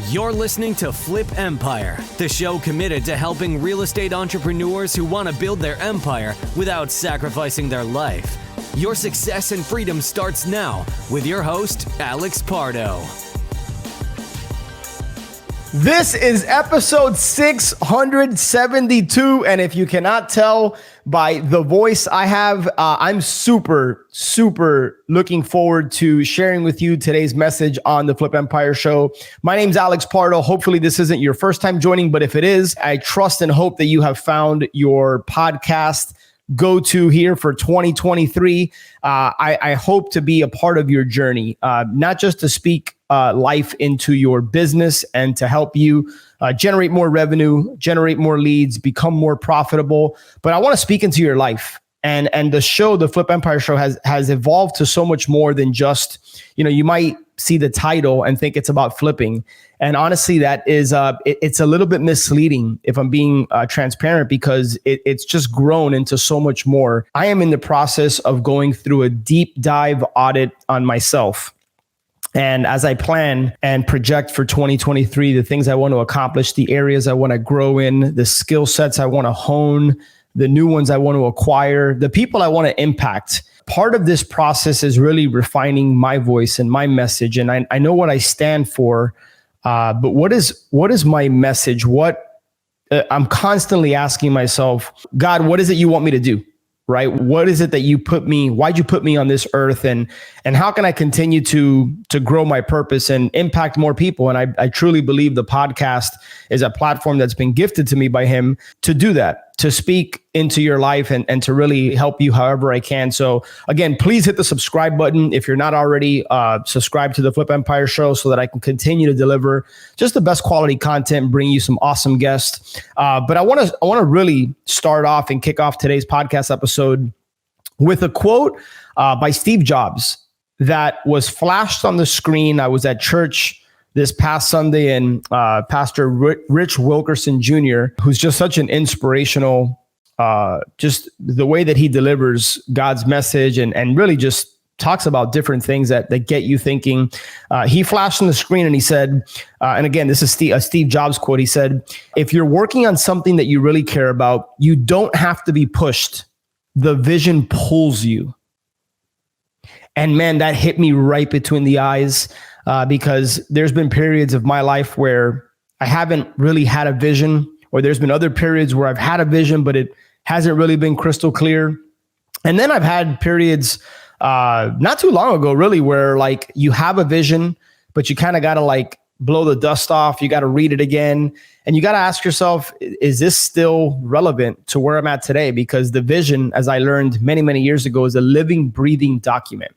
You're listening to Flip Empire, the show committed to helping real estate entrepreneurs who want to build their empire without sacrificing their life. Your success and freedom starts now with your host, Alex Pardo. This is episode 672, and if you cannot tell by the voice I have, I'm super looking forward to sharing with you today's message on the Flip Empire Show. My name's Alex Pardo. Hopefully this isn't your first time joining, but if it is, I trust and hope that you have found your podcast go-to here for 2023. I hope to be a part of your journey, not just to speak life into your business and to help you generate more revenue, generate more leads, become more profitable. But I want to speak into your life. And the show, the Flip Empire Show, has evolved to so much more than just, you might see the title and think it's about flipping. And honestly, that is, it's a little bit misleading if I'm being transparent, because it's just grown into so much more. I am in the process of going through a deep dive audit on myself. And as I plan and project for 2023, the things I want to accomplish, the areas I want to grow in, the skill sets I want to hone, the new ones I want to acquire, the people I want to impact. Part of this process is really refining my voice and my message. And I know what I stand for, but what is my message? I'm constantly asking myself, God, what is it you want me to do? Right? What is it that why'd you put me on this earth? And how can I continue to grow my purpose and impact more people? And I truly believe the podcast is a platform that's been gifted to me by him to do that, to speak into your life and to really help you however I can. So again, please hit the subscribe button if you're not already subscribed to the Flip Empire Show, so that I can continue to deliver just the best quality content, bring you some awesome guests. But I want to really start off and kick off today's podcast episode with a quote by Steve Jobs that was flashed on the screen. I was at church this past Sunday, and Pastor Rich Wilkerson Jr., who's just such an inspirational, just the way that he delivers God's message and really just talks about different things that get you thinking. He flashed on the screen and he said, and again, this is a Steve Jobs quote. He said, "If you're working on something that you really care about, you don't have to be pushed. The vision pulls you." And man, that hit me right between the eyes. Because there's been periods of my life where I haven't really had a vision, or there's been other periods where I've had a vision, but it hasn't really been crystal clear. And then I've had periods not too long ago, really, where like you have a vision, but you kind of got to like blow the dust off. You got to read it again. And you got to ask yourself, is this still relevant to where I'm at today? Because the vision, as I learned many, many years ago, is a living, breathing document.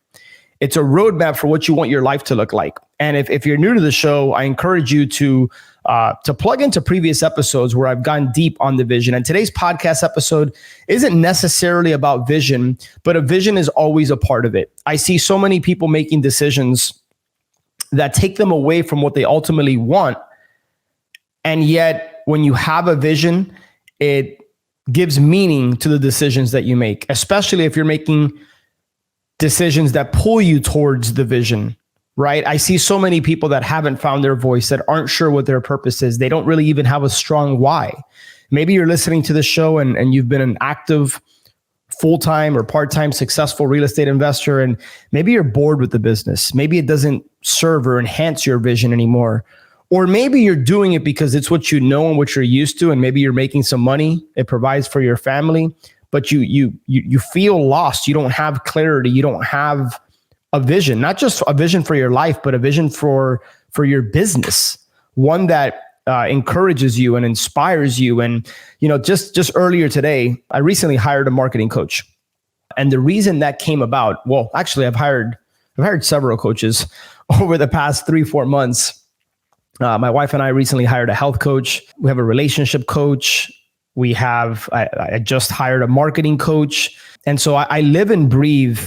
It's a roadmap for what you want your life to look like. And if you're new to the show, I encourage you to plug into previous episodes where I've gone deep on the vision. And today's podcast episode isn't necessarily about vision, but a vision is always a part of it. I see so many people making decisions that take them away from what they ultimately want. And yet, when you have a vision, it gives meaning to the decisions that you make, especially if you're making decisions that pull you towards the vision, right? I see so many people that haven't found their voice, that aren't sure what their purpose is. They don't really even have a strong why. Maybe you're listening to the show and you've been an active, full-time or part-time successful real estate investor, and maybe you're bored with the business. Maybe it doesn't serve or enhance your vision anymore. Or maybe you're doing it because it's what you know and what you're used to, and maybe you're making some money. It provides for your family. But you feel lost. You don't have clarity. You don't have a vision, not just a vision for your life, but a vision for your business, one that encourages you and inspires you. And just earlier today, I recently hired a marketing coach, and the reason that came about, well, actually, I've hired several coaches over the past 3-4 months. My wife and I recently hired a health coach. We have a relationship coach. I just hired a marketing coach. And so I live and breathe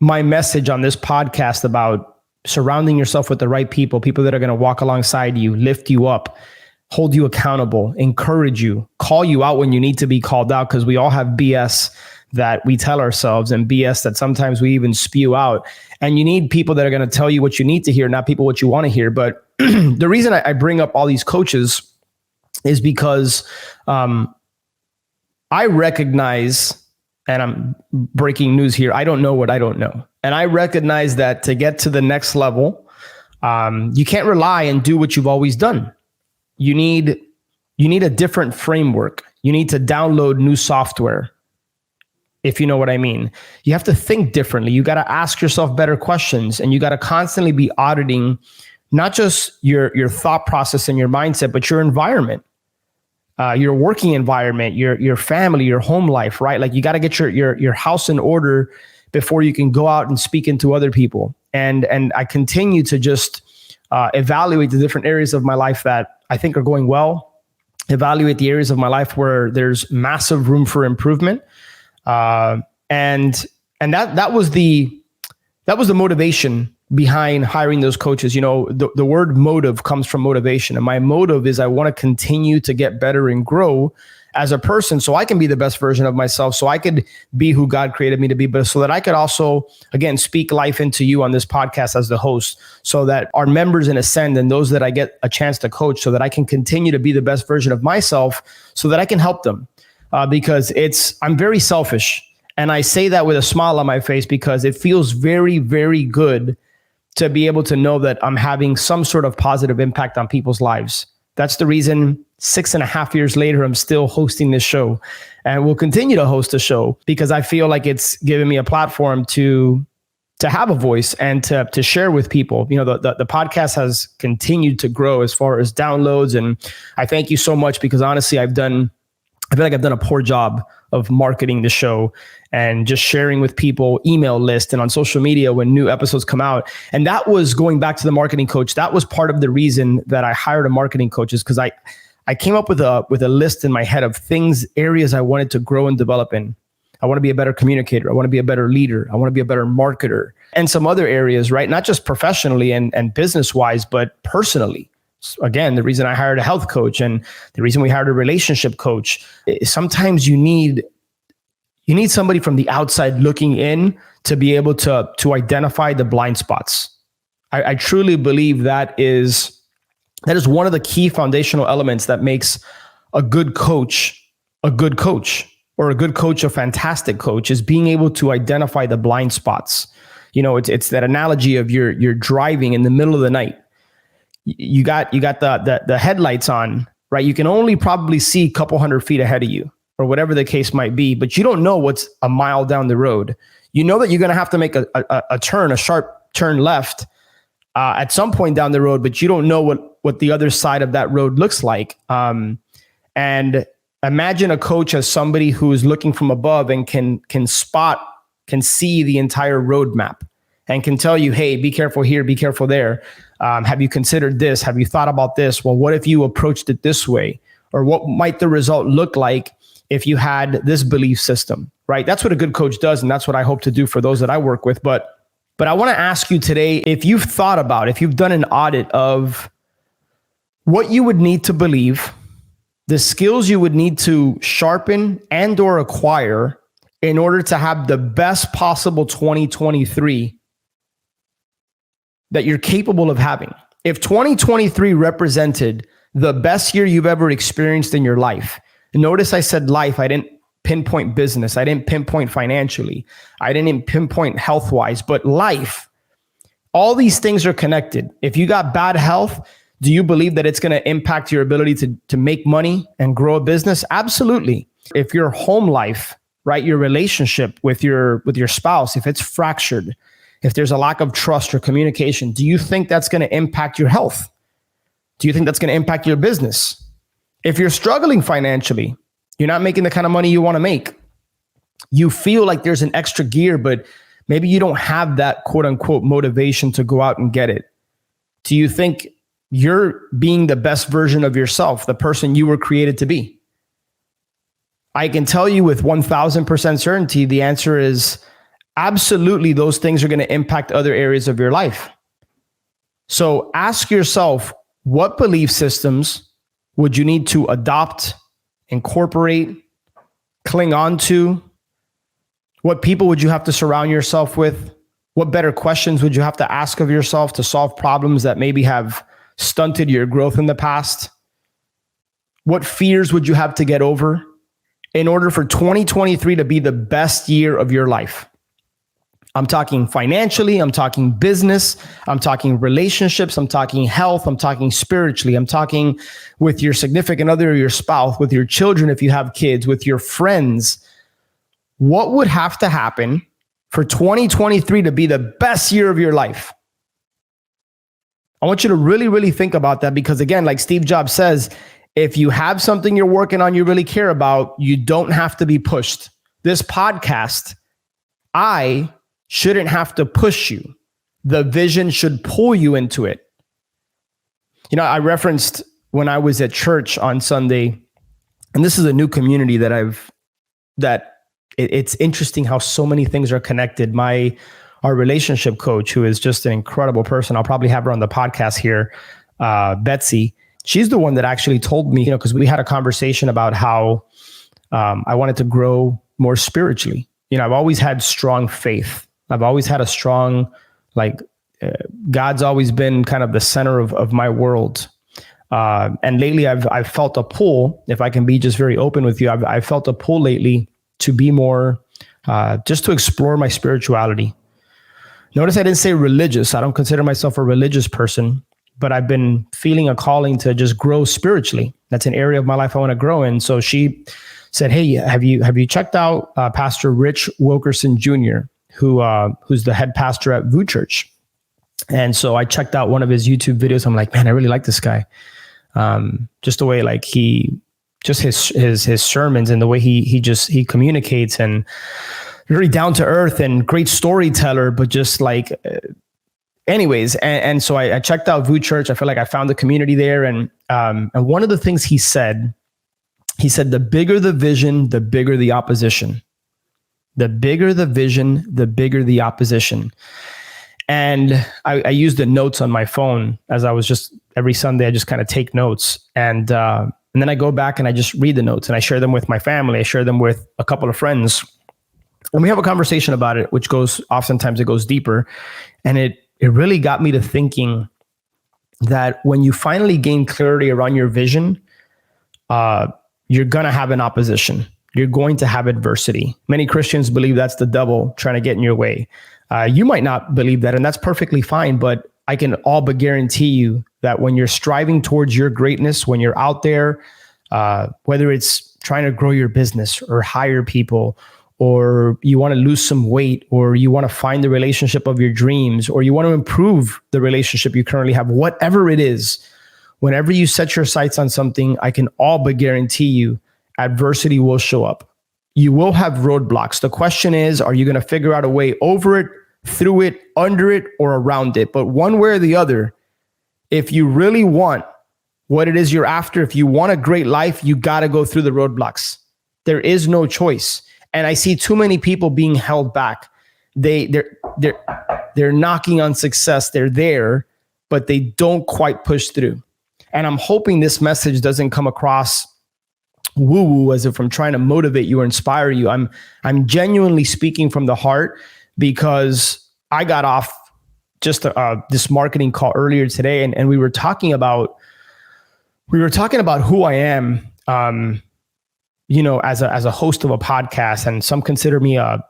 my message on this podcast about surrounding yourself with the right people that are going to walk alongside you, lift you up, hold you accountable, encourage you, call you out when you need to be called out, because we all have BS that we tell ourselves and BS that sometimes we even spew out. And you need people that are going to tell you what you need to hear, not people what you want to hear. But the reason I bring up all these coaches is because I recognize, and I'm breaking news here, I don't know what I don't know. And I recognize that to get to the next level, you can't rely and do what you've always done. You need a different framework. You need to download new software, if you know what I mean. You have to think differently. You got to ask yourself better questions, and you got to constantly be auditing not just your thought process and your mindset, but your environment, your working environment, your family, your home life, right? Like you got to get your house in order before you can go out and speak into other people. And I continue to just evaluate the different areas of my life that I think are going well, evaluate the areas of my life where there's massive room for improvement. And that was the motivation behind hiring those coaches. You know, the word motive comes from motivation. And my motive is I want to continue to get better and grow as a person so I can be the best version of myself, so I could be who God created me to be, but so that I could also, again, speak life into you on this podcast as the host, so that our members in Ascend and those that I get a chance to coach, so that I can continue to be the best version of myself so that I can help them. Because I'm very selfish. And I say that with a smile on my face because it feels very, very good to be able to know that I'm having some sort of positive impact on people's lives. That's the reason 6.5 years later, I'm still hosting this show and will continue to host a show, because I feel like it's given me a platform to have a voice and to share with people. You know, the podcast has continued to grow as far as downloads. And I thank you so much, because honestly, I feel like I've done a poor job of marketing the show and just sharing with people, email list and on social media when new episodes come out. And that was going back to the marketing coach. That was part of the reason that I hired a marketing coach, is because I came up with a list in my head of areas I wanted to grow and develop in. I want to be a better communicator. I want to be a better leader. I want to be a better marketer, and some other areas, right? Not just professionally and business-wise, but personally. Again, the reason I hired a health coach and the reason we hired a relationship coach is sometimes you need somebody from the outside looking in to be able to identify the blind spots. I truly believe that is one of the key foundational elements that makes a good coach a good coach, or a good coach a fantastic coach, is being able to identify the blind spots. You know, it's that analogy of you're driving in the middle of the night. You got the headlights on, right? You can only probably see a couple hundred feet ahead of you, or whatever the case might be, but you don't know what's a mile down the road. You know that you're going to have to make a sharp turn left at some point down the road, but you don't know what the other side of that road looks like. And imagine a coach as somebody who is looking from above and can see the entire roadmap and can tell you, hey, be careful here, be careful there. Have you considered this? Have you thought about this? Well, what if you approached it this way? Or what might the result look like if you had this belief system, right? That's what a good coach does. And that's what I hope to do for those that I work with. But I want to ask you today, if you've done an audit of what you would need to believe, the skills you would need to sharpen and or acquire in order to have the best possible 2023 that you're capable of having. If 2023 represented the best year you've ever experienced in your life, notice I said life, I didn't pinpoint business, I didn't pinpoint financially, I didn't pinpoint health-wise, but life, all these things are connected. If you got bad health, do you believe that it's going to impact your ability to make money and grow a business? Absolutely. If your home life, right, your relationship with your spouse, if it's fractured, if there's a lack of trust or communication, do you think that's going to impact your health? Do you think that's going to impact your business? If you're struggling financially, you're not making the kind of money you want to make, you feel like there's an extra gear, but maybe you don't have that quote unquote motivation to go out and get it. Do you think you're being the best version of yourself, the person you were created to be? I can tell you with 1000% certainty, the answer is absolutely. Those things are going to impact other areas of your life. So ask yourself, what belief systems would you need to adopt, incorporate, cling on to What people would you have to surround yourself with? What better questions would you have to ask of yourself to solve problems that maybe have stunted your growth in the past? What fears would you have to get over in order for 2023 to be the best year of your life? I'm talking financially, I'm talking business, I'm talking relationships, I'm talking health, I'm talking spiritually, I'm talking with your significant other, your spouse, with your children if you have kids, with your friends. What would have to happen for 2023 to be the best year of your life? I want you to really, really think about that, because again, like Steve Jobs says, if you have something you're working on you really care about, you don't have to be pushed. This podcast, I shouldn't have to push you. The vision should pull you into it. You know, I referenced when I was at church on Sunday, and this is a new community it's interesting how so many things are connected. Our relationship coach, who is just an incredible person, I'll probably have her on the podcast here, Betsy. She's the one that actually told me, because we had a conversation about how I wanted to grow more spiritually. I've always had strong faith. I've always had a strong, God's always been kind of the center of my world. And lately I've felt a pull, if I can be just very open with you, I've felt a pull lately to be more, just to explore my spirituality. Notice I didn't say religious. I don't consider myself a religious person, but I've been feeling a calling to just grow spiritually. That's an area of my life I want to grow in. So she said, "Hey, have you checked out Pastor Rich Wilkerson Jr., who's the head pastor at VU Church?" And so I checked out one of his YouTube videos. I'm like, man, I really like this guy. Just the way his sermons and the way he communicates, and very down to earth and great storyteller, but just anyways. And so I checked out VU Church. I feel like I found the community there. And one of the things he said, the bigger the vision, the bigger the opposition. The bigger the vision, the bigger the opposition. And I used the notes on my phone as I was every Sunday, I just kind of take notes. And then I go back and I just read the notes and I share them with my family. I share them with a couple of friends. And we have a conversation about it, which oftentimes it goes deeper. And it really got me to thinking that when you finally gain clarity around your vision, you're going to have an opposition. You're going to have adversity. Many Christians believe that's the devil trying to get in your way. You might not believe that, and that's perfectly fine, but I can all but guarantee you that when you're striving towards your greatness, when you're out there, whether it's trying to grow your business or hire people, or you want to lose some weight, or you want to find the relationship of your dreams, or you want to improve the relationship you currently have, whatever it is, whenever you set your sights on something, I can all but guarantee you adversity will show up. You will have roadblocks. The question is, are you going to figure out a way over it, through it, under it, or around it? But one way or the other, if you really want what it is you're after, if you want a great life, you got to go through the roadblocks. There is no choice. And I see too many people being held back. They're knocking on success. They're there, but they don't quite push through. And I'm hoping this message doesn't come across woo-woo as if I'm trying to motivate you or inspire you. I'm genuinely speaking from the heart, because I got off just this marketing call earlier today, and we were talking about who I am, as a host of a podcast, and some consider me I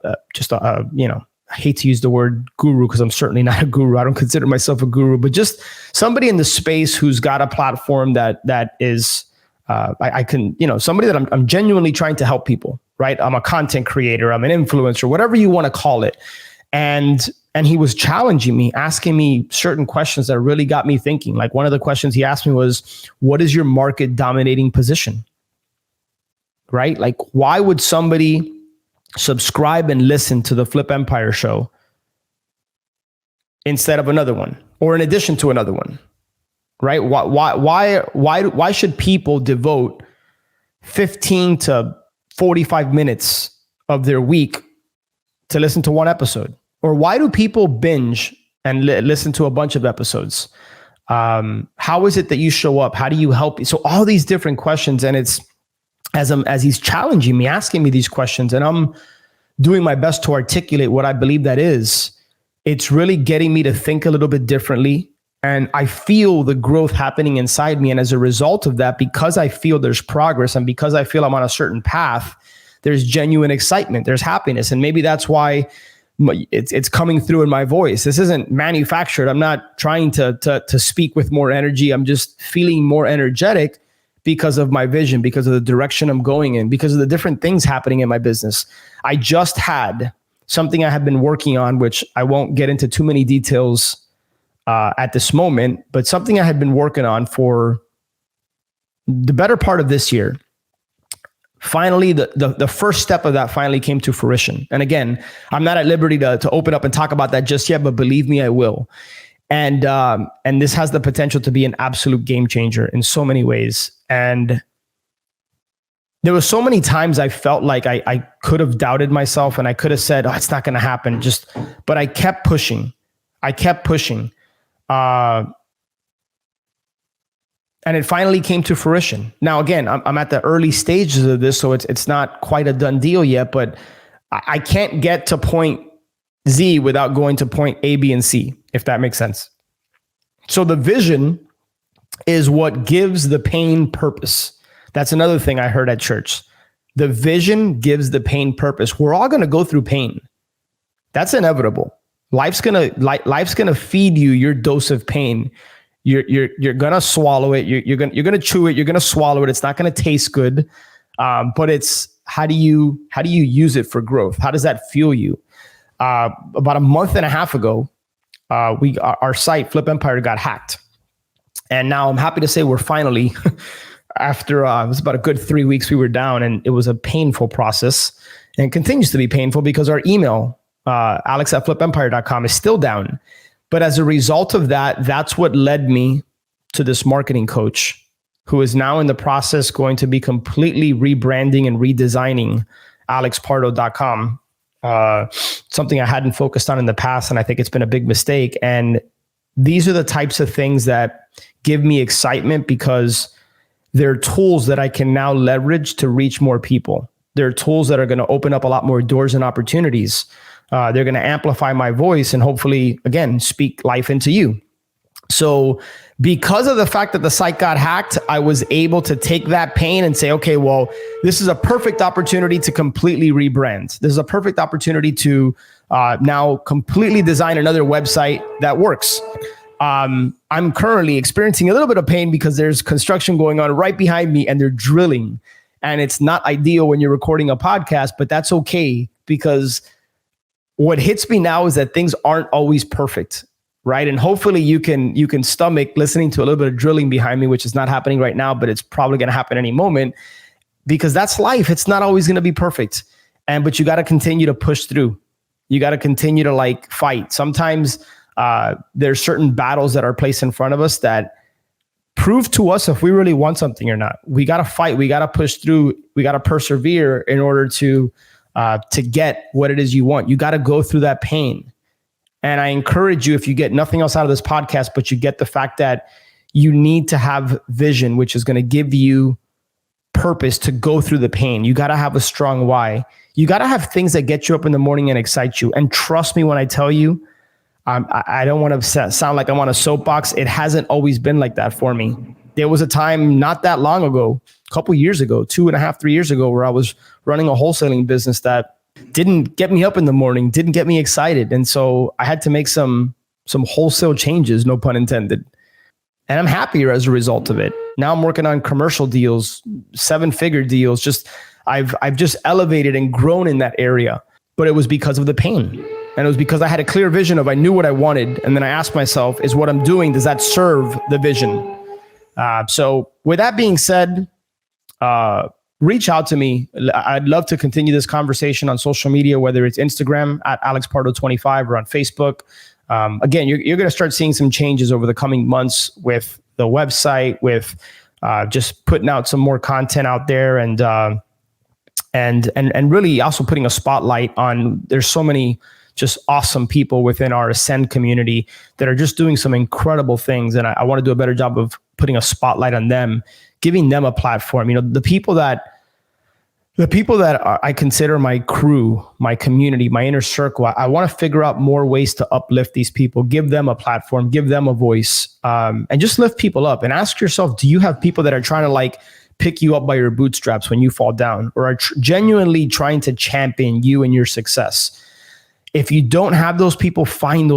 hate to use the word guru, because I'm certainly not a guru. I don't consider myself a guru, but just somebody in the space who's got a platform that is somebody that I'm genuinely trying to help people, right? I'm a content creator, I'm an influencer, whatever you want to call it. And he was challenging me, asking me certain questions that really got me thinking. Like, one of the questions he asked me was, what is your market dominating position? Right? Like, why would somebody subscribe and listen to the Flip Empire show instead of another one, or in addition to another one? Right? Why should people devote 15 to 45 minutes of their week to listen to one episode? Or why do people binge and listen to a bunch of episodes? How is it that you show up? How do you help? So all these different questions, and it's as he's challenging me, asking me these questions, and I'm doing my best to articulate what I believe that is, it's really getting me to think a little bit differently. And I feel the growth happening inside me. And as a result of that, because I feel there's progress and because I feel I'm on a certain path, there's genuine excitement, there's happiness. And maybe that's why it's coming through in my voice. This isn't manufactured. I'm not trying to speak with more energy. I'm just feeling more energetic because of my vision, because of the direction I'm going in, because of the different things happening in my business. I just had something I have been working on, which I won't get into too many details at this moment, but something I had been working on for the better part of this year. Finally, the first step of that finally came to fruition. And again, I'm not at liberty to open up and talk about that just yet, but believe me, I will. And this has the potential to be an absolute game changer in so many ways. And there were so many times I felt like I could have doubted myself and I could have said, oh, it's not going to happen. But I kept pushing. And it finally came to fruition. Now, again, I'm at the early stages of this, so it's not quite a done deal yet, but I can't get to point Z without going to point A, B, and C, if that makes sense. So the vision is what gives the pain purpose. That's another thing I heard at church. The vision gives the pain purpose. We're all going to go through pain. That's inevitable. Life's gonna feed you your dose of pain. You're gonna swallow it. You're gonna chew it. You're gonna swallow it. It's not gonna taste good, but it's how do you use it for growth? How does that fuel you? About a month and a half ago, our site Flip Empire got hacked, and now I'm happy to say we're finally after it was about a good 3 weeks we were down, and it was a painful process, and continues to be painful because our email alex@flipempire.com is still down. But as a result of that, that's what led me to this marketing coach who is now in the process going to be completely rebranding and redesigning alexpardo.com. Something I hadn't focused on in the past, and I think it's been a big mistake. And these are the types of things that give me excitement because they're tools that I can now leverage to reach more people. They're tools that are going to open up a lot more doors and opportunities. They're going to amplify my voice and hopefully, again, speak life into you. So because of the fact that the site got hacked, I was able to take that pain and say, okay, well, this is a perfect opportunity to completely rebrand. This is a perfect opportunity to now completely design another website that works. I'm currently experiencing a little bit of pain because there's construction going on right behind me and they're drilling. And it's not ideal when you're recording a podcast, but that's okay because what hits me now is that things aren't always perfect, right? And hopefully you can stomach listening to a little bit of drilling behind me, which is not happening right now, but it's probably going to happen any moment because that's life. It's not always going to be perfect. But you got to continue to push through. You got to continue to fight. Sometimes there's certain battles that are placed in front of us that prove to us if we really want something or not. We got to fight. We got to push through. We got to persevere in order to get what it is you want. You got to go through that pain. And I encourage you, if you get nothing else out of this podcast, but you get the fact that you need to have vision, which is going to give you purpose to go through the pain. You got to have a strong why. You got to have things that get you up in the morning and excite you. And trust me when I tell you, I don't want to sound like I'm on a soapbox. It hasn't always been like that for me. There was a time not that long ago, a couple years ago, 2.5, 3 years ago, where I was running a wholesaling business that didn't get me up in the morning, didn't get me excited. And so I had to make some wholesale changes, no pun intended. And I'm happier as a result of it. Now I'm working on commercial deals, 7-figure deals. I've just elevated and grown in that area. But it was because of the pain. And it was because I had a clear vision of I knew what I wanted. And then I asked myself, is what I'm doing, does that serve the vision? So with that being said, reach out to me. I'd love to continue this conversation on social media, whether it's Instagram at AlexPardo25 or on Facebook. Again, you're going to start seeing some changes over the coming months with the website, with just putting out some more content out there and really also putting a spotlight on, there's so many just awesome people within our Ascend community that are just doing some incredible things. And I want to do a better job of putting a spotlight on them, giving them a platform. You know, the people that The people that I consider my crew, my community, my inner circle, I want to figure out more ways to uplift these people, give them a platform, give them a voice, and just lift people up. And ask yourself, do you have people that are trying to like pick you up by your bootstraps when you fall down, or are genuinely trying to champion you and your success? If you don't have those people, find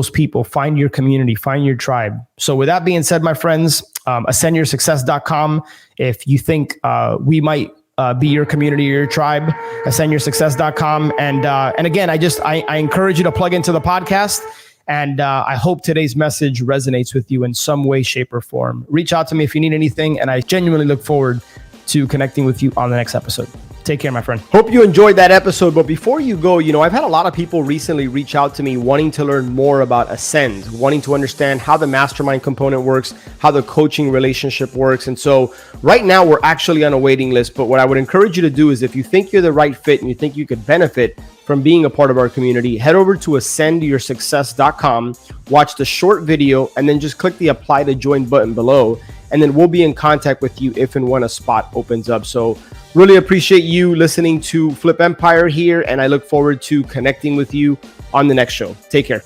your community, find your tribe. So with that being said, my friends, ascendyoursuccess.com. If you think we might be your community or your tribe, ascendyoursuccess.com. And again, I encourage you to plug into the podcast. And I hope today's message resonates with you in some way, shape, or form. Reach out to me if you need anything. And I genuinely look forward to connecting with you on the next episode. Take care, my friend. Hope you enjoyed that episode. But before you go, I've had a lot of people recently reach out to me wanting to learn more about Ascend, wanting to understand how the mastermind component works, how the coaching relationship works. And so right now we're actually on a waiting list. But what I would encourage you to do is if you think you're the right fit and you think you could benefit from being a part of our community, head over to ascendyoursuccess.com, watch the short video, and then just click the apply to join button below. And then we'll be in contact with you if and when a spot opens up. So really appreciate you listening to Flip Empire here. And I look forward to connecting with you on the next show. Take care.